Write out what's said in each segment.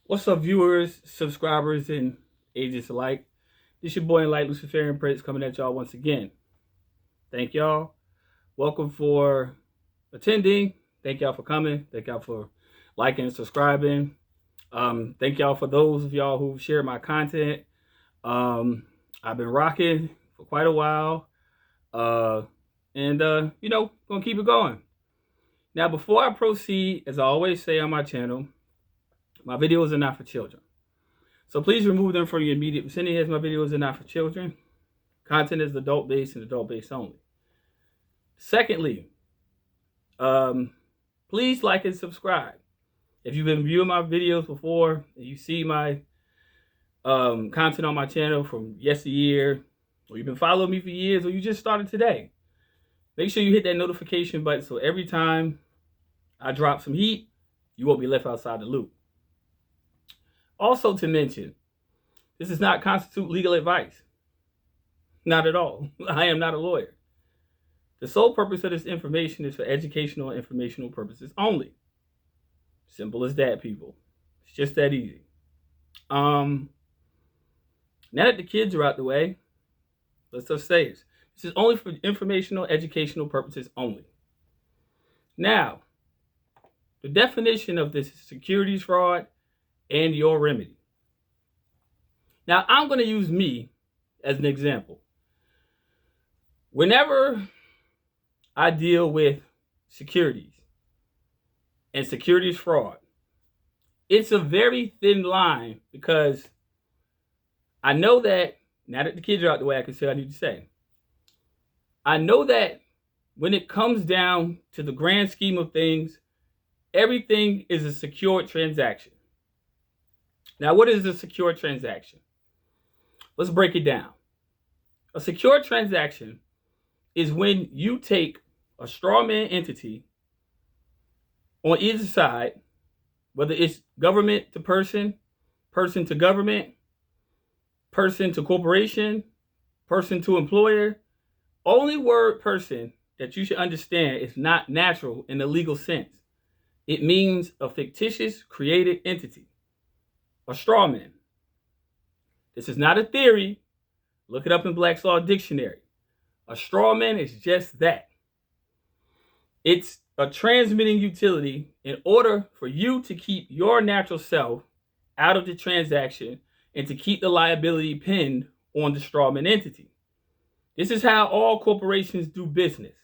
What's up, viewers, subscribers, and agents alike? This your boy Enlightened Luciferian Prince coming at y'all once again. Thank y'all. Welcome for attending. Thank y'all for coming. Thank y'all for liking and subscribing. Thank y'all for those of y'all who share my content. I've been rocking for quite a while. Gonna keep it going. Now, before I proceed, as I always say on my channel, my videos are not for children. So please remove them from your immediate vicinity, as my videos are not for children. Content is adult-based and adult-based only. Secondly, please like and subscribe. If you've been viewing my videos before and you see my content on my channel from yesteryear, or you've been following me for years, or you just started today, make sure you hit that notification button so every time I drop some heat, you won't be left outside the loop. Also to mention, this does not constitute legal advice. Not at all. I am not a lawyer. The sole purpose of this information is for educational and informational purposes only. Simple as that, people. It's just that easy. Now that the kids are out the way, let's just say this. This is only for informational, educational purposes only. Now, the definition of this is securities fraud and your remedy. Now, I'm going to use me as an example. Whenever I deal with securities and securities fraud, it's a very thin line, because I know that, now that the kids are out the way, I can say what I need to say. I know that when it comes down to the grand scheme of things, everything is a secured transaction. Now, what is a secure transaction? Let's break it down. A secure transaction is when you take a strawman entity on either side, whether it's government to person, person to government, person to corporation, person to employer. Only word person that you should understand is not natural in the legal sense. It means a fictitious created entity. A strawman. This is not a theory. Look it up in Black's Law Dictionary. A strawman is just that. It's a transmitting utility in order for you to keep your natural self out of the transaction and to keep the liability pinned on the strawman entity. This is how all corporations do business,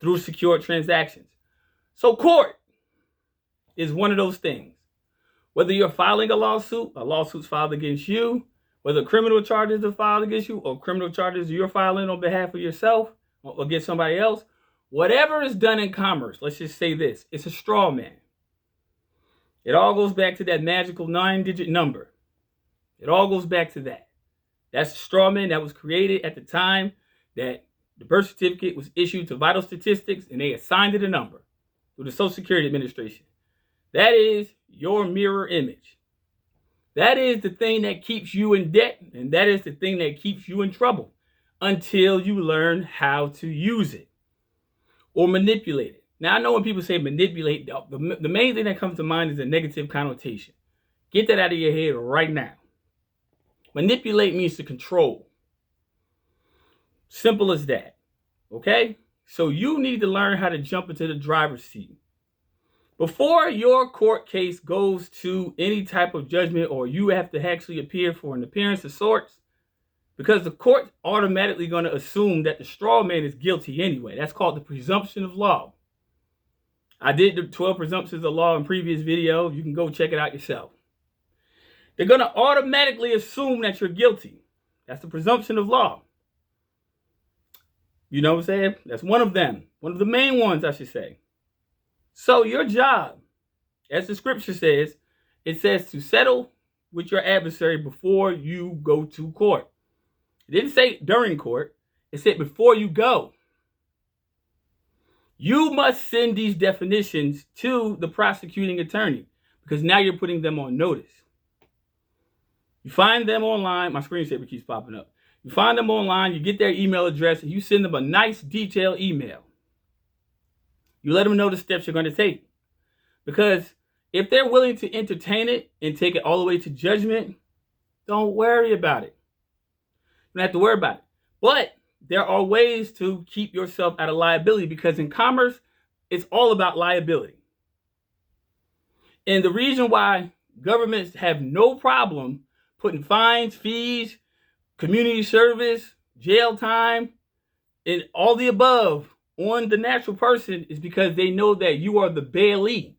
through secure transactions. So court is one of those things. Whether you're filing a lawsuit's filed against you, whether criminal charges are filed against you or criminal charges you're filing on behalf of yourself or against somebody else, whatever is done in commerce, let's just say this, it's a straw man. It all goes back to that magical 9-digit number. It all goes back to that. That's a straw man that was created at the time that the birth certificate was issued to Vital Statistics, and they assigned it a number through the Social Security Administration. That is your mirror image. That is the thing that keeps you in debt, and that is the thing that keeps you in trouble until you learn how to use it or manipulate it. Now, I know when people say manipulate, the main thing that comes to mind is a negative connotation. Get that out of your head right now. Manipulate means to control. Simple as that. Okay? So you need to learn how to jump into the driver's seat. Before your court case goes to any type of judgment, or you have to actually appear for an appearance of sorts, because the court's automatically going to assume that the straw man is guilty anyway. That's called the presumption of law. I did the 12 presumptions of law in previous video. You can go check it out yourself. They're going to automatically assume that you're guilty. That's the presumption of law. You know what I'm saying? That's one of them. One of the main ones, I should say. So your job, as the scripture says, it says to settle with your adversary before you go to court. It didn't say during court. It said before you go. You must send these definitions to the prosecuting attorney, because now you're putting them on notice. You find them online. My screensaver keeps popping up. You find them online. You get their email address, and you send them a nice detailed email. You let them know the steps you're going to take. Because If they're willing to entertain it and take it all the way to judgment, don't worry about it. You don't have to worry about it. But there are ways to keep yourself out of liability, because in commerce, it's all about liability. And the reason why governments have no problem putting fines, fees, community service, jail time, and all the above on the natural person is because they know that you are the bailee.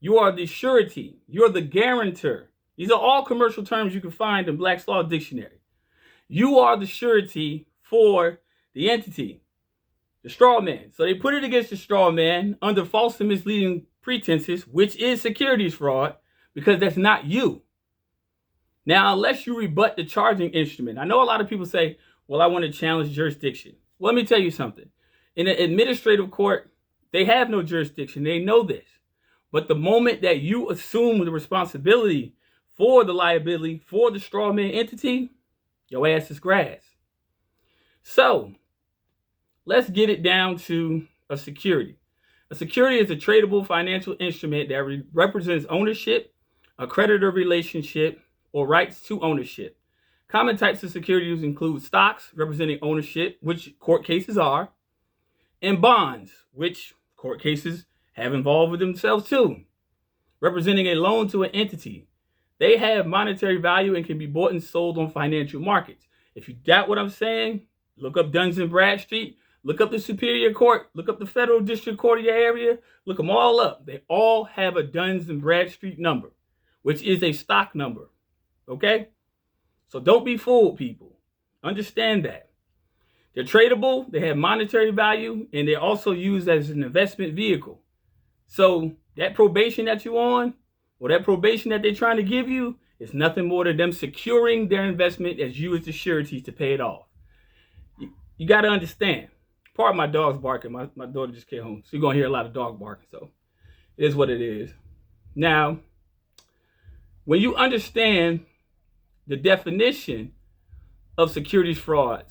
You are the surety. You're the guarantor. These are all commercial terms you can find in Black's Law Dictionary. You are the surety for the entity, the straw man. So they put it against the straw man under false and misleading pretenses, which is securities fraud, because that's not you. Now, unless you rebut the charging instrument, I know a lot of people say, well, I want to challenge jurisdiction. Well, let me tell you something. In an administrative court, they have no jurisdiction. They know this. But the moment that you assume the responsibility for the liability for the straw man entity, your ass is grass. So let's get it down to a security. A security is a tradable financial instrument that represents ownership, a creditor relationship, or rights to ownership. Common types of securities include stocks, representing ownership, which court cases are, and bonds, which court cases have involved with themselves too, representing a loan to an entity. They have monetary value and can be bought and sold on financial markets. If you doubt what I'm saying, look up Duns and Bradstreet, look up the Superior Court, look up the Federal District Court of your area, look them all up. They all have a Duns and Bradstreet number, which is a stock number. Okay? So don't be fooled, people. Understand that. They're tradable, they have monetary value, and they're also used as an investment vehicle. So that probation that you're on, or that probation that they're trying to give you, is nothing more than them securing their investment as you as the surety to pay it off. You got to understand. Pardon my dog's barking. My daughter just came home, so you're going to hear a lot of dog barking. So it is what it is. Now, when you understand the definition of securities fraud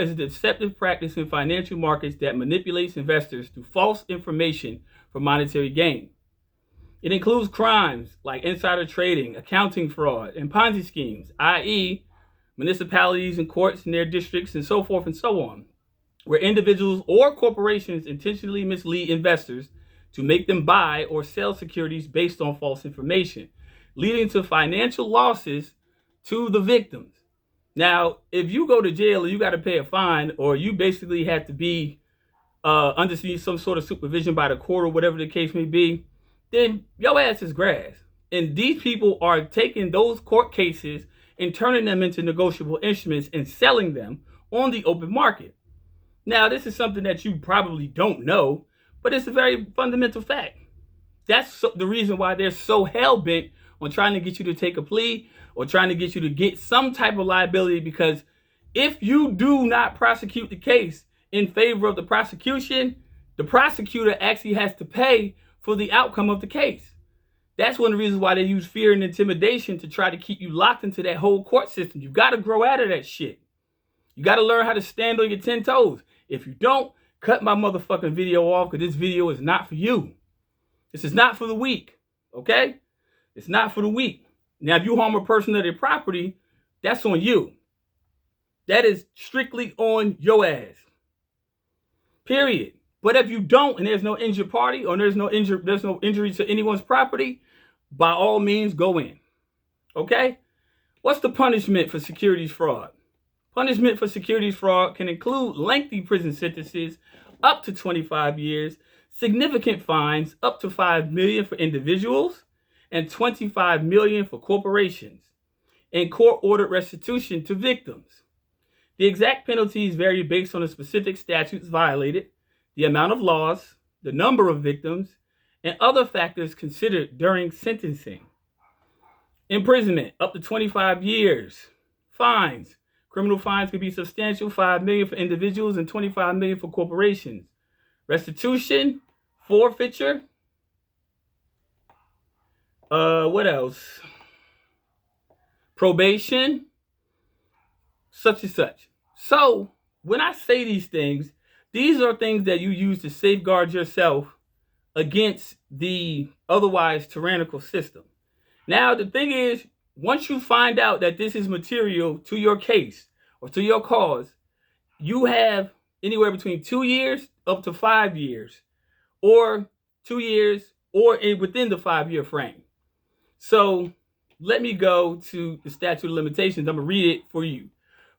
is a deceptive practice in financial markets that manipulates investors through false information for monetary gain. It includes crimes like insider trading, accounting fraud, and Ponzi schemes, i.e., municipalities and courts in their districts and so forth and so on, where individuals or corporations intentionally mislead investors to make them buy or sell securities based on false information, leading to financial losses to the victims. Now, if you go to jail and you got to pay a fine, or you basically have to be under some sort of supervision by the court or whatever the case may be, then your ass is grass. And these people are taking those court cases and turning them into negotiable instruments and selling them on the open market. Now, this is something that you probably don't know, but it's a very fundamental fact. That's the reason why they're so hell-bent on trying to get you to take a plea or trying to get you to get some type of liability, because if you do not prosecute the case in favor of the prosecution, the prosecutor actually has to pay for the outcome of the case. That's one of the reasons why they use fear and intimidation to try to keep you locked into that whole court system. You got to grow out of that shit. You got to learn how to stand on your 10 toes. If you don't, cut my motherfucking video off, because this video is not for you. This is not for the weak, okay? It's not for the weak. Now, if you harm a person or their property, that's on you. That is strictly on your ass. Period. But if you don't, and there's no injured party, or there's no injury to anyone's property, by all means, go in. Okay? What's the punishment for securities fraud? Punishment for securities fraud can include lengthy prison sentences up to 25 years, significant fines up to $5 million for individuals, and $25 million for corporations, and court-ordered restitution to victims. The exact penalties vary based on the specific statutes violated, the amount of loss, the number of victims, and other factors considered during sentencing. Imprisonment up to 25 years. Fines. Criminal fines can be substantial, $5 million for individuals and $25 million for corporations. Restitution, forfeiture. What else? Probation, such and such. So, when I say these things, these are things that you use to safeguard yourself against the otherwise tyrannical system. Now, the thing is, once you find out that this is material to your case or to your cause, you have anywhere between 2 years up to 5 years, or 2 years, or within the 5-year frame. So let me go to the statute of limitations. I'm going to read it for you.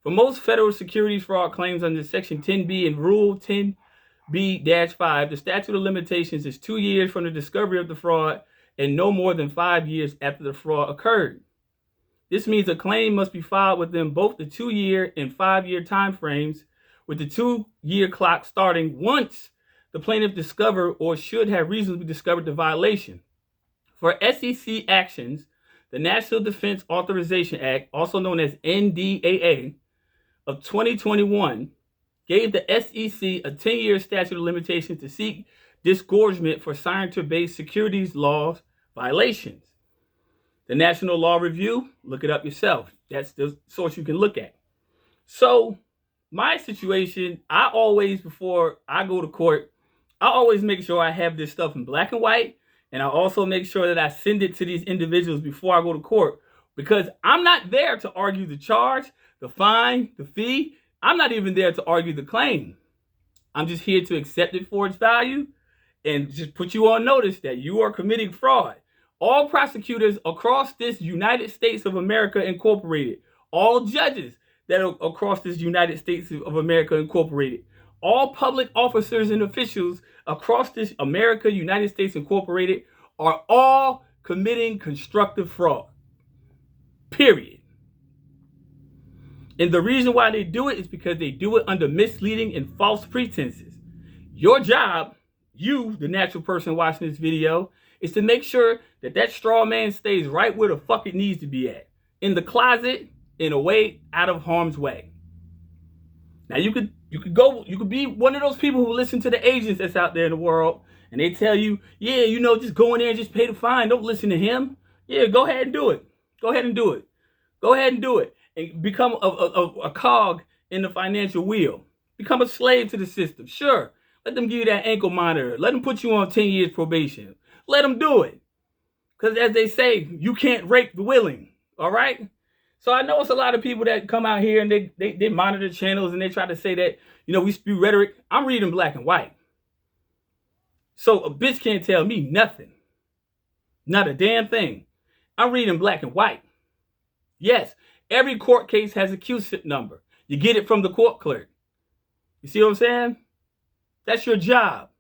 For most federal securities fraud claims under Section 10B and Rule 10B-5, the statute of limitations is 2 years from the discovery of the fraud and no more than 5 years after the fraud occurred. This means a claim must be filed within both the 2-year and 5-year time frames, with the 2-year clock starting once the plaintiff discovered or should have reasonably discovered the violation. For SEC actions, the National Defense Authorization Act, also known as NDAA, of 2021 gave the SEC a 10-year statute of limitations to seek disgorgement for signature-based securities laws violations. The National Law Review, look it up yourself. That's the source you can look at. So my situation, I always, before I go to court, I always make sure I have this stuff in black and white, and I also make sure that I send it to these individuals before I go to court, because I'm not there to argue the charge, the fine, the fee. I'm not even there to argue the claim. I'm just here to accept it for its value and just put you on notice that you are committing fraud. All prosecutors across this United States of America Incorporated, all judges that are across this United States of America Incorporated, all public officers and officials across this America United States Incorporated are all committing constructive fraud. Period. And the reason why they do it is because they do it under misleading and false pretenses. Your job, you, the natural person watching this video, is to make sure that that straw man stays right where the fuck it needs to be at. In the closet, in a way, out of harm's way. Now you could be one of those people who listen to the agents that's out there in the world, and they tell you, yeah, just go in there and just pay the fine. Don't listen to him. Yeah, go ahead and do it. Go ahead and do it. Go ahead and do it. And become a cog in the financial wheel. Become a slave to the system. Sure, let them give you that ankle monitor. Let them put you on 10 years probation. Let them do it. Because as they say, you can't rape the willing. All right? So I know it's a lot of people that come out here and they monitor channels and they try to say that, we spew rhetoric. I'm reading black and white. So a bitch can't tell me nothing. Not a damn thing. I'm reading black and white. Yes, every court case has a QSIP number. You get it from the court clerk. You see what I'm saying? That's your job.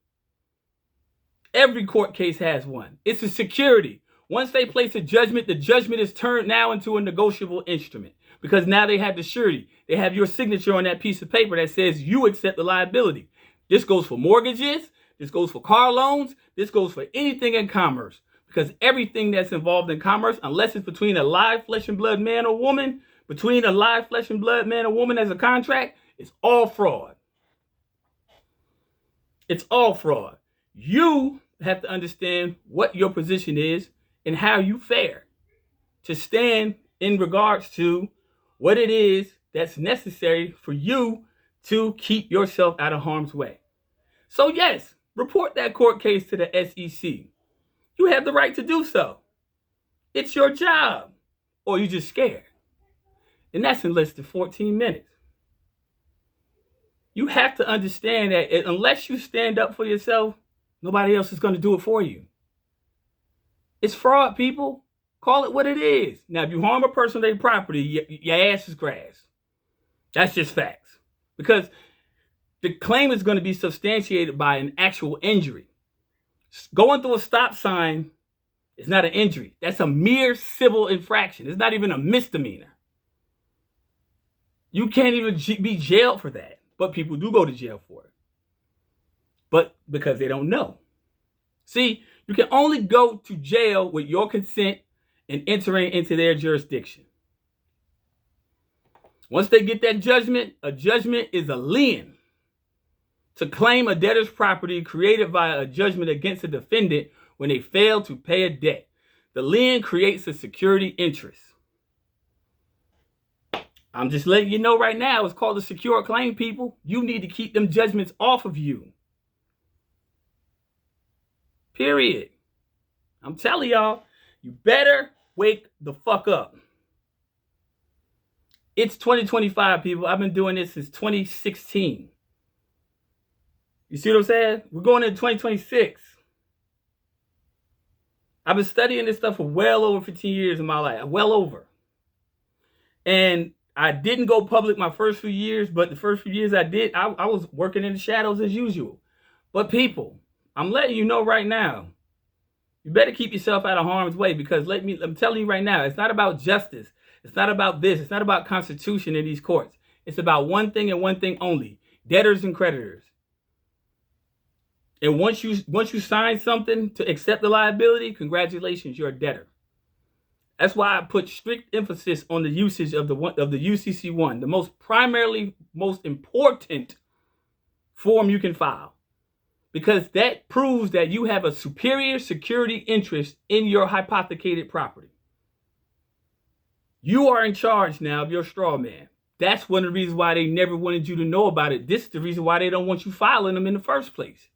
Every court case has one. It's a security. Once they place a judgment, the judgment is turned now into a negotiable instrument, because now they have the surety. They have your signature on that piece of paper that says you accept the liability. This goes for mortgages. This goes for car loans. This goes for anything in commerce. Because everything that's involved in commerce, unless it's between a live flesh and blood man or woman, between a live flesh and blood man or woman as a contract, it's all fraud. It's all fraud. You have to understand what your position is and how you fare to stand in regards to what it is that's necessary for you to keep yourself out of harm's way. So yes, report that court case to the SEC. You have the right to do so. It's your job. Or you're just scared. And that's in less than 14 minutes. You have to understand that unless you stand up for yourself, nobody else is going to do it for you. It's fraud, people. Call it what it is. Now, if you harm a person or their property, your ass is grass. That's just facts. Because the claim is going to be substantiated by an actual injury. Going through a stop sign is not an injury. That's a mere civil infraction. It's not even a misdemeanor. You can't even be jailed for that. But people do go to jail for it. But because they don't know. See, you can only go to jail with your consent and entering into their jurisdiction. Once they get that judgment, a judgment is a lien to claim a debtor's property created via a judgment against a defendant when they fail to pay a debt. The lien creates a security interest. I'm just letting you know right now, it's called a secure claim, people. You need to keep them judgments off of you. Period. I'm telling y'all, you better wake the fuck up. It's 2025, people. I've been doing this since 2016. You see what I'm saying? We're going into 2026. I've been studying this stuff for well over 15 years in my life. Well over. And I didn't go public my first few years, but the first few years I did, I was working in the shadows as usual. But people, I'm letting you know right now, you better keep yourself out of harm's way, because I'm telling you right now, it's not about justice. It's not about this. It's not about Constitution in these courts. It's about one thing and one thing only: debtors and creditors. And once you sign something to accept the liability, congratulations, you're a debtor. That's why I put strict emphasis on the usage of the UCC1, the most important form you can file, because that proves that you have a superior security interest in your hypothecated property. You are in charge now of your straw man. That's one of the reasons why they never wanted you to know about it. This is the reason why they don't want you filing them in the first place.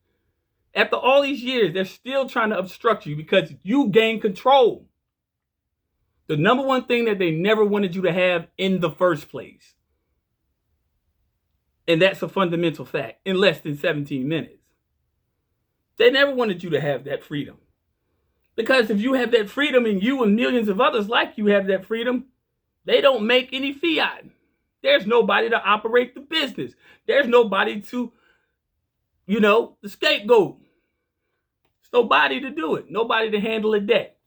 After all these years, they're still trying to obstruct you because you gain control. The number one thing that they never wanted you to have in the first place. And that's a fundamental fact in less than 17 minutes. They never wanted you to have that freedom. Because if you have that freedom and you and millions of others like you have that freedom, they don't make any fiat. There's nobody to operate the business. There's nobody to, the scapegoat. There's nobody to do it. Nobody to handle a debt.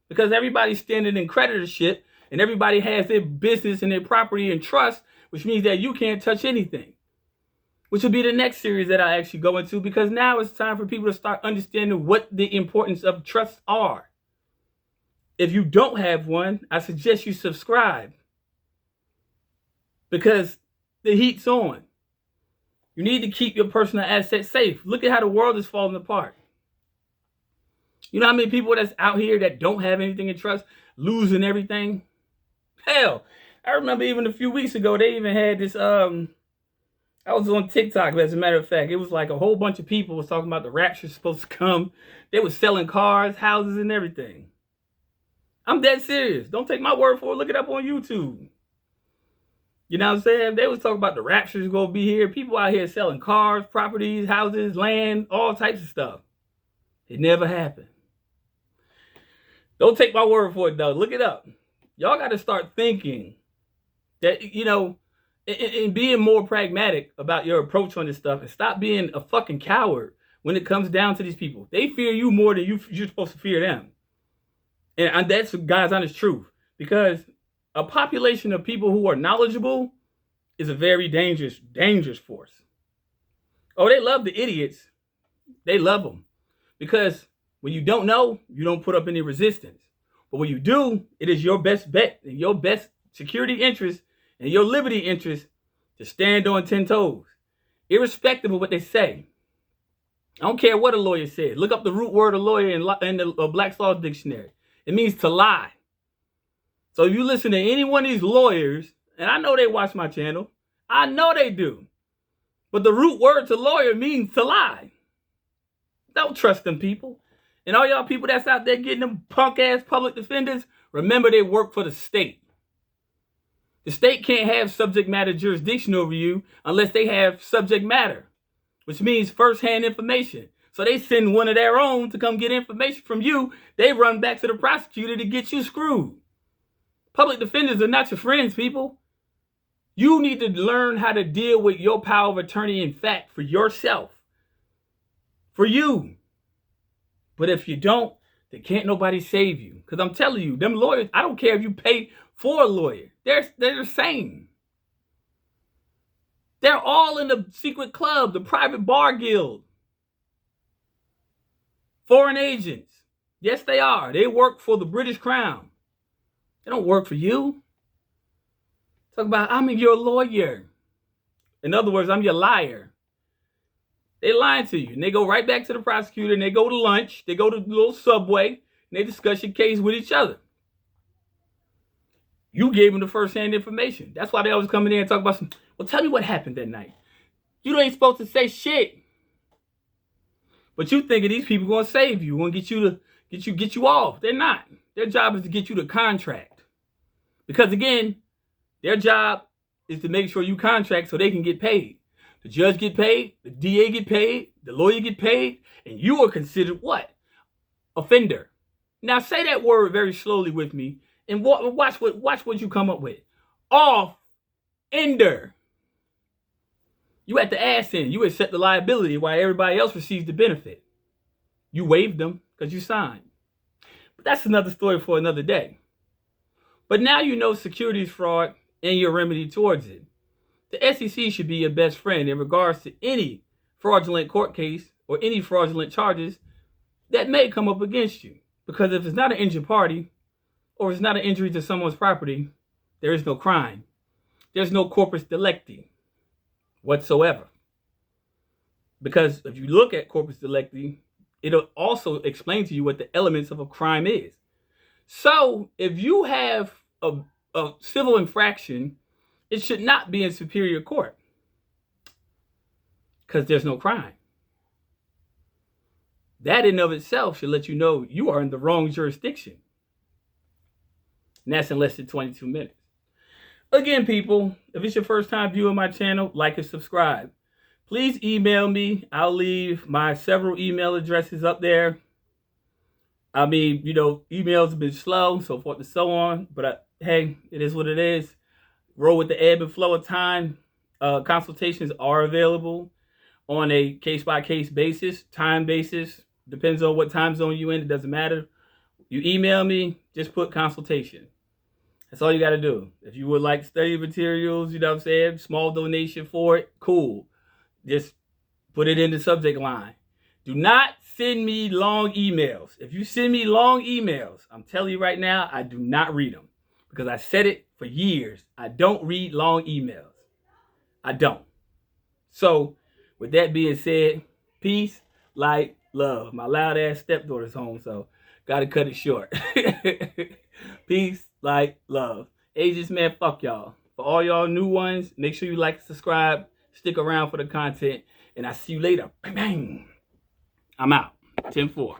Because everybody's standing in creditorship and everybody has their business and their property in trust, which means that you can't touch anything. Which will be the next series that I actually go into, because now it's time for people to start understanding what the importance of trusts are. If you don't have one, I suggest you subscribe, because the heat's on. You need to keep your personal assets safe. Look at how the world is falling apart. You know how many people that's out here that don't have anything in trust, losing everything? Hell, I remember even a few weeks ago, they even had this, I was on TikTok, as a matter of fact. It was like a whole bunch of people was talking about the rapture's supposed to come. They were selling cars, houses, and everything. I'm dead serious. Don't take my word for it. Look it up on YouTube. You know what I'm saying? They was talking about the rapture's going to be here. People out here selling cars, properties, houses, land, all types of stuff. It never happened. Don't take my word for it, though. Look it up. Y'all got to start thinking that, and being more pragmatic about your approach on this stuff, and stop being a fucking coward when it comes down to these people. They fear you more than you're supposed to fear them. And that's the God's honest truth. Because a population of people who are knowledgeable is a very dangerous force. Oh, they love the idiots. They love them. Because when you don't know, you don't put up any resistance. But when you do, it is your best bet and your best security interest and your liberty interest to stand on 10 toes, irrespective of what they say. I don't care what a lawyer said. Look up the root word of lawyer in the Black's Law Dictionary. It means to lie. So if you listen to any one of these lawyers, and I know they watch my channel, I know they do, but the root word to lawyer means to lie. Don't trust them people. And all y'all people that's out there getting them punk-ass public defenders, remember they work for the state. The state can't have subject matter jurisdiction over you unless they have subject matter, which means first-hand information. So they send one of their own to come get information from you. They run back to the prosecutor to get you screwed. Public defenders are not your friends, people. You need to learn how to deal with your power of attorney in fact for yourself. For you. But if you don't, then can't nobody save you. Because I'm telling you, them lawyers, I don't care if you pay for a lawyer. They're the same. They're all in the secret club, the private bar guild. Foreign agents. Yes, they are. They work for the British Crown. They don't work for you. Talk about, I'm your lawyer. In other words, I'm your liar. They lying to you. And they go right back to the prosecutor, and they go to lunch. They go to the little Subway, and they discuss your case with each other. You gave them the first-hand information. That's why they always come in there and talk about well, tell me what happened that night. You ain't supposed to say shit. But you thinking these people gonna save you, gonna get you off. They're not. Their job is to get you the contract. Because again, their job is to make sure you contract so they can get paid. The judge get paid, the DA get paid, the lawyer get paid, and you are considered what? Offender. Now say that word very slowly with me, and watch what you come up with. Offender. You at the ass end. You accept the liability while everybody else receives the benefit. You waived them because you signed. But that's another story for another day. But now you know securities fraud and your remedy towards it. The SEC should be your best friend in regards to any fraudulent court case or any fraudulent charges that may come up against you. Because if it's not an injured party or it's not an injury to someone's property, there is no crime. There's no corpus delicti whatsoever. Because if you look at corpus delicti, it'll also explain to you what the elements of a crime is. So if you have a civil infraction, it should not be in superior court because there's no crime. That in of itself should let you know you are in the wrong jurisdiction. And that's in less than 22 minutes. Again, people, if it's your first time viewing my channel, like and subscribe. Please email me. I'll leave my several email addresses up there. I mean, emails have been slow, so forth and so on. But hey, it is what it is. Roll with the ebb and flow of time. Consultations are available on a case-by-case basis, time basis. Depends on what time zone you're in. It doesn't matter. You email me, just put consultation. That's all you got to do. If you would like study materials, you know what I'm saying, small donation for it, cool. Just put it in the subject line. Do not send me long emails. If you send me long emails, I'm telling you right now, I do not read them. Because I said it for years. I don't read long emails. I don't. So, with that being said, peace, light, love. My loud ass stepdaughter's home, so gotta cut it short. Peace, light, love. Agents, man, fuck y'all. For all y'all new ones, make sure you like and subscribe. Stick around for the content. And I see you later. Bang, bang. I'm out. 10-4.